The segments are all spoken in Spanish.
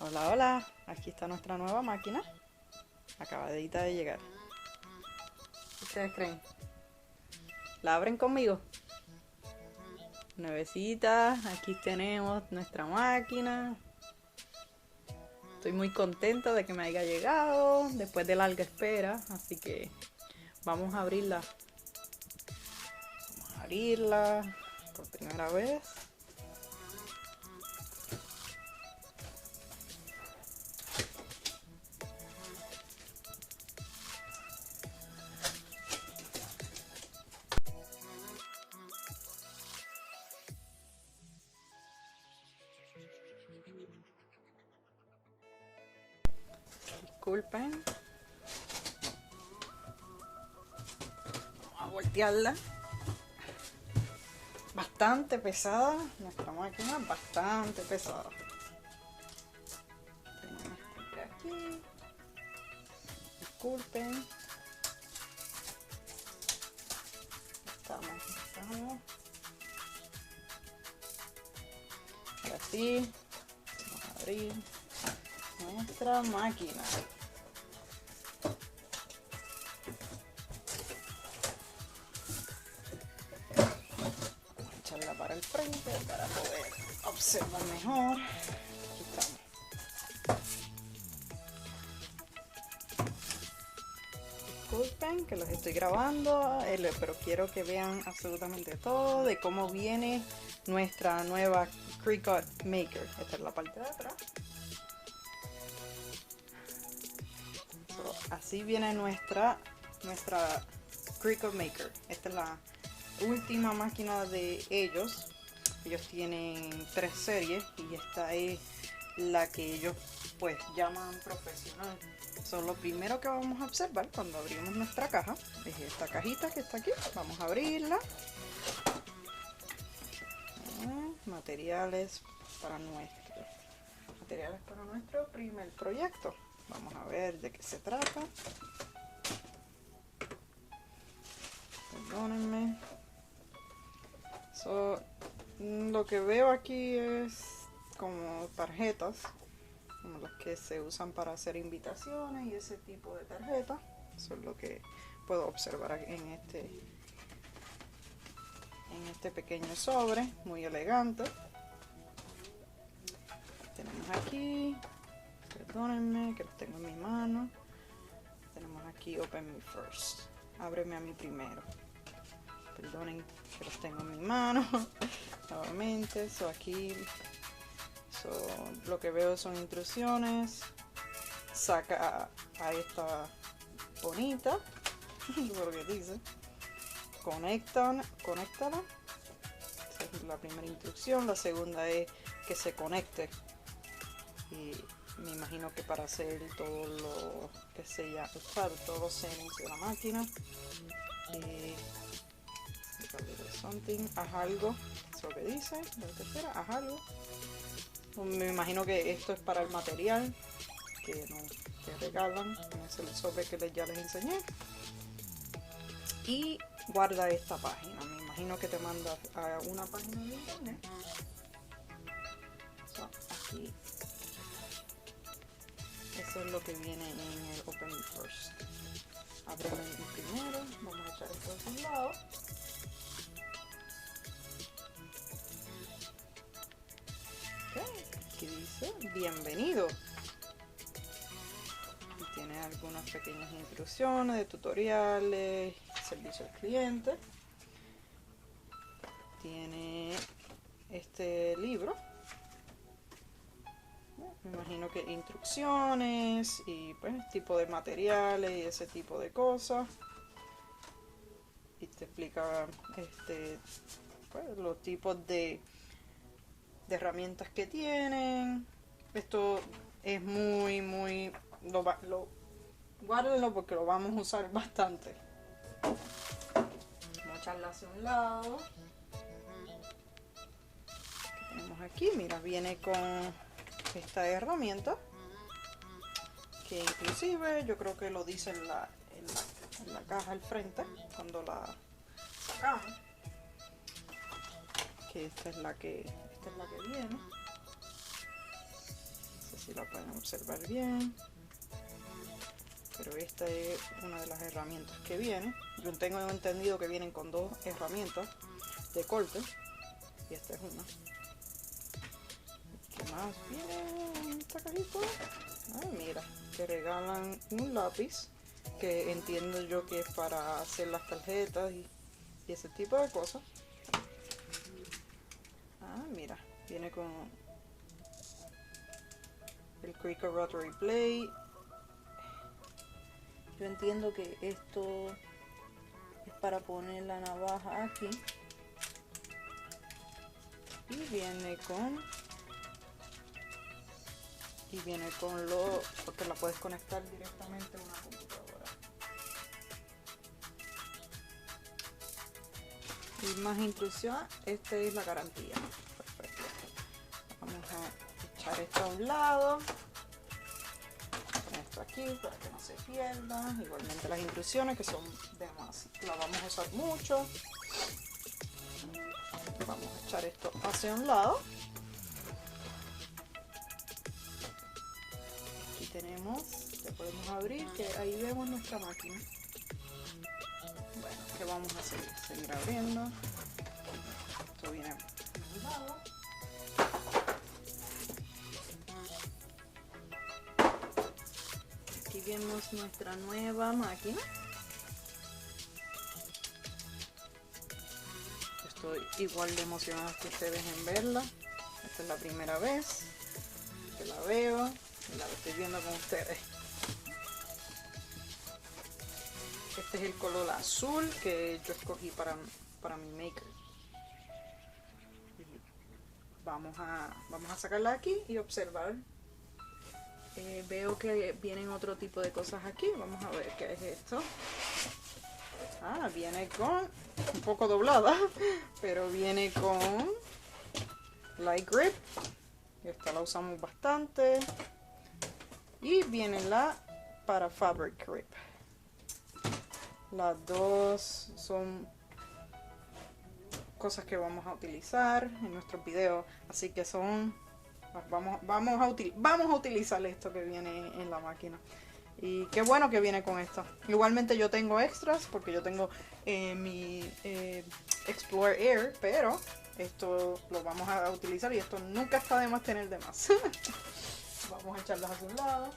Hola, hola, aquí está nuestra nueva máquina, acabadita de llegar. ¿Qué ustedes creen? ¿La abren conmigo? Nuevecita, aquí tenemos nuestra máquina. Estoy muy contenta de que me haya llegado después de larga espera, así que vamos a abrirla. Vamos a abrirla por primera vez. Disculpen. Vamos a voltearla. Bastante pesada, nuestra máquina bastante pesada. Tenemos este aquí. Disculpen. Estamos. Ahora sí, vamos a abrir nuestra máquina. Echarla para el frente para poder observar mejor. Aquí estamos. Disculpen que los estoy grabando, pero quiero que vean absolutamente todo de cómo viene nuestra nueva Cricut Maker. Esta es la parte de atrás. Así viene nuestra Cricut Maker. Esta es la última máquina de ellos. Ellos tienen 3 series y esta es la que ellos pues llaman profesional. Lo primero que vamos a observar cuando abrimos nuestra caja es esta cajita que está aquí. Vamos a abrirla. Materiales para nuestro primer proyecto. Vamos a ver de qué se trata. Perdónenme. Lo que veo aquí es como tarjetas, como las que se usan para hacer invitaciones y ese tipo de tarjetas. Eso es lo que puedo observar en este pequeño sobre, muy elegante. Tenemos aquí, perdónenme que los tengo en mi mano. Tenemos aquí Open Me First, ábreme a mí primero. Perdonen que los tengo en mi mano. Nuevamente, aquí lo que veo son instrucciones. Saca a esta bonita, lo que dice. Conéctala. Esa es la primera instrucción. La segunda es que se conecte. Y me imagino que para hacer todo lo que sea, todos los settings de la máquina. Haz algo. Eso que dice. La tercera, haz algo. Me imagino que esto es para el material que regalan. Es el sobre que ya les enseñé. Y guarda esta página. Me imagino que te manda a una página de internet. Aquí. Eso es lo que viene en el Open Me First. Ábreme el primero. Vamos a echar esto a un lado. Aquí dice bienvenido. Y tiene algunas pequeñas instrucciones de tutoriales, servicio al cliente. Tiene este libro. Me imagino que instrucciones y pues tipo de materiales y ese tipo de cosas. Y te explica pues, los tipos de herramientas que tienen. Esto es muy guárdenlo porque lo vamos a usar bastante. Vamos a echarla hacia un lado. ¿Qué tenemos aquí? Mira, viene con esta herramienta que inclusive yo creo que lo dice en la caja al frente cuando la sacamos. que esta es la que viene. No sé si la pueden observar bien, pero esta es una de las herramientas que viene. Yo tengo entendido que vienen con 2 herramientas de corte y esta es una. ¿Qué más viene en esta cajita? Ah, mira, te regalan un lápiz que entiendo yo que es para hacer las tarjetas y ese tipo de cosas. Ah, mira, viene con el Cricut Rotary Blade. Yo entiendo que esto es para poner la navaja aquí. Y viene con lo, porque la puedes conectar directamente a una computadora. Y más instrucción, esta es la garantía. Perfecto. Vamos a echar esto a un lado. Con esto aquí para que no se pierda. Igualmente las instrucciones que son de más. La vamos a usar mucho. Vamos a echar esto hacia un lado. Aquí tenemos, ya podemos abrir, que ahí vemos nuestra máquina. Bueno, ¿qué vamos a hacer? Seguir abriendo. Esto viene por un lado. Aquí vemos nuestra nueva máquina. Estoy igual de emocionada que ustedes en verla. Esta es la primera vez que la veo y la estoy viendo con ustedes. Este es el color azul que yo escogí para mi maker. Vamos a sacarla aquí y observar. Veo que vienen otro tipo de cosas aquí. Vamos a ver qué es esto. Ah, viene con un poco doblada, pero viene con light grip. Esta la usamos bastante. Y viene la para fabric grip. Las dos son cosas que vamos a utilizar en nuestros videos, así que son vamos a utilizar esto que viene en la máquina. Y qué bueno que viene con esto. Igualmente yo tengo extras porque yo tengo mi Explorer Air, pero esto lo vamos a utilizar y esto nunca está de más tener de más. Vamos a echarlas hacia un lado.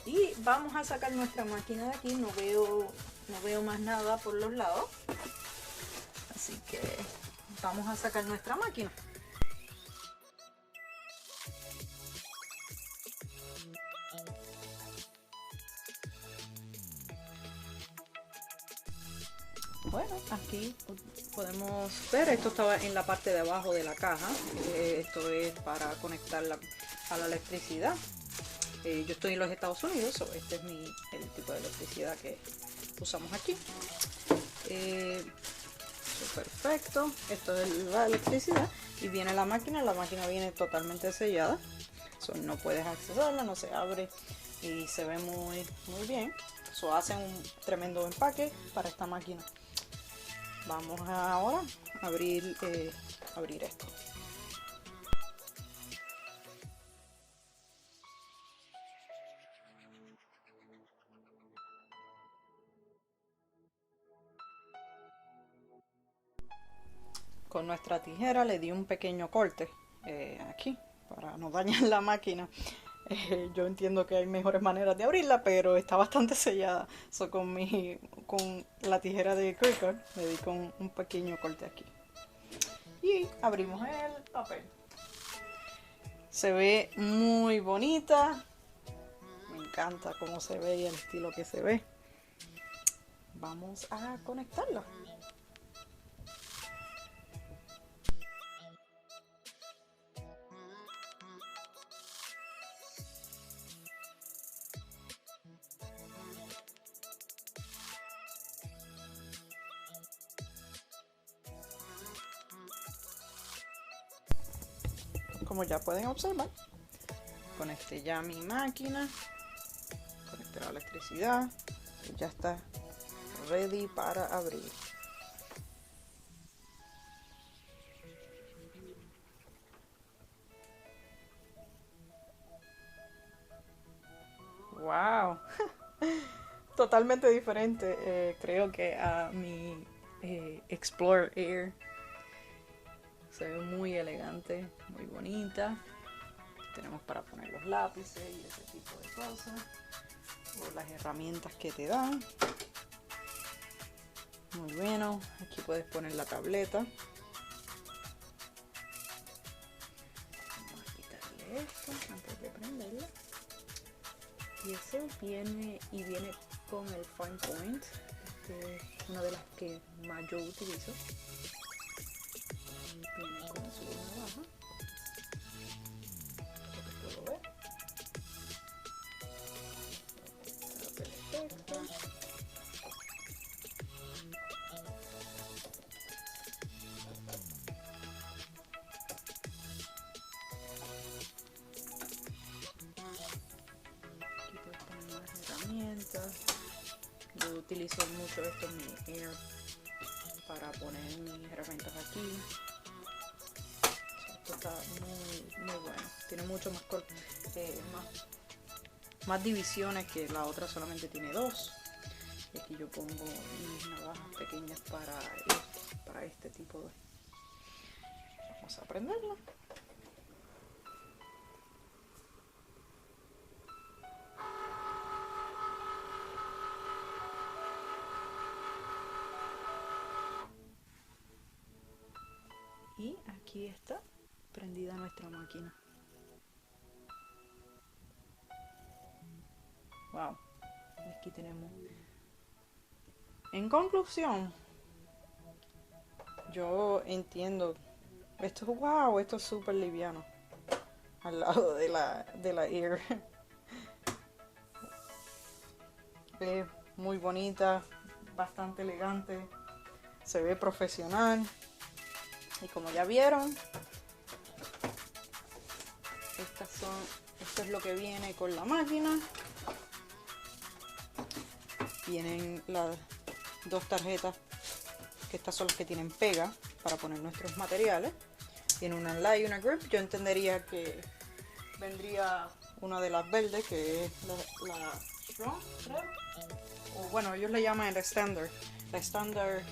Y vamos a sacar nuestra máquina de aquí. No veo más nada por los lados. Así que vamos a sacar nuestra máquina. Bueno, aquí podemos ver, esto estaba en la parte de abajo de la caja. Esto es para conectarla a la electricidad. Yo estoy en los Estados Unidos, este es el tipo de electricidad que usamos aquí. Perfecto, esto es la electricidad y viene la máquina viene totalmente sellada. No puedes accesarla, no se abre y se ve muy bien. Hacen un tremendo empaque para esta máquina. Vamos ahora a abrir esto. Con nuestra tijera le di un pequeño corte aquí para no dañar la máquina. Yo entiendo que hay mejores maneras de abrirla, pero está bastante sellada. Con la tijera de Cricut le di con un pequeño corte aquí. Y abrimos el papel. Se ve muy bonita. Me encanta cómo se ve y el estilo que se ve. Vamos a conectarla. Como ya pueden observar, conecté ya mi máquina, conecté la electricidad y ya está ready para abrir. Wow. Totalmente diferente, creo que a mi Explorer Air. Se ve muy elegante, muy bonita. Tenemos para poner los lápices y ese tipo de cosas. O las herramientas que te dan. Muy bueno. Aquí puedes poner la tableta. Vamos a quitarle esto antes de prenderla. Y ese viene con el Fine Point. Este es una de las que más yo utilizo. Viene con su navaja. Lo puedo ver. Perfecto. Aquí puedes poner más herramientas. Yo utilizo mucho esto en mi Air para poner mis herramientas aquí. Esto está muy bueno. Tiene mucho más divisiones, que la otra solamente tiene 2. Y aquí yo pongo mis navajas pequeñas para este tipo de... Vamos a prenderlo. Y aquí está prendida nuestra máquina. Wow. Aquí tenemos. En conclusión, yo entiendo. Esto es súper liviano. Al lado de la Air. Es muy bonita, bastante elegante. Se ve profesional. Y como ya vieron, esto es lo que viene con la máquina. Vienen las 2 tarjetas, que estas son las que tienen pega para poner nuestros materiales. Tiene una light y una grip. Yo entendería que vendría una de las verdes, que es la Strong, creo. O bueno, ellos le llaman el estándar. La estándar,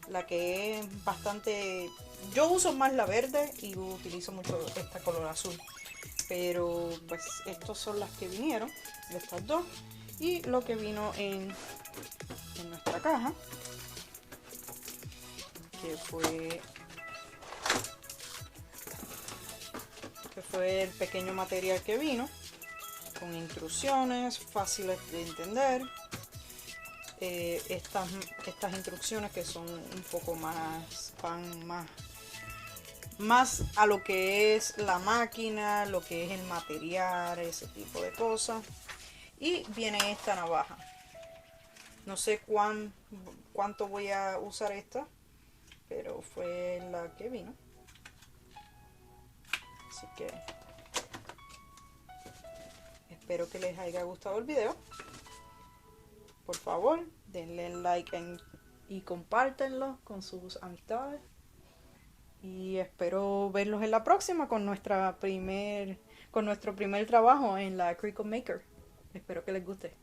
la que es bastante... Yo uso más la verde y utilizo mucho esta color azul. Pero pues estas son las que vinieron, estas 2. Y lo que vino en nuestra caja, que fue el pequeño material que vino, con instrucciones fáciles de entender. Estas instrucciones que son un poco van más a lo que es la máquina, lo que es el material, ese tipo de cosas. Y viene esta navaja. No sé cuánto voy a usar esta, pero fue la que vino. Así que espero que les haya gustado el video. Por favor, denle like y compártanlo con sus amistades. Y espero verlos en la próxima con nuestro primer trabajo en la Cricut Maker. Espero que les guste.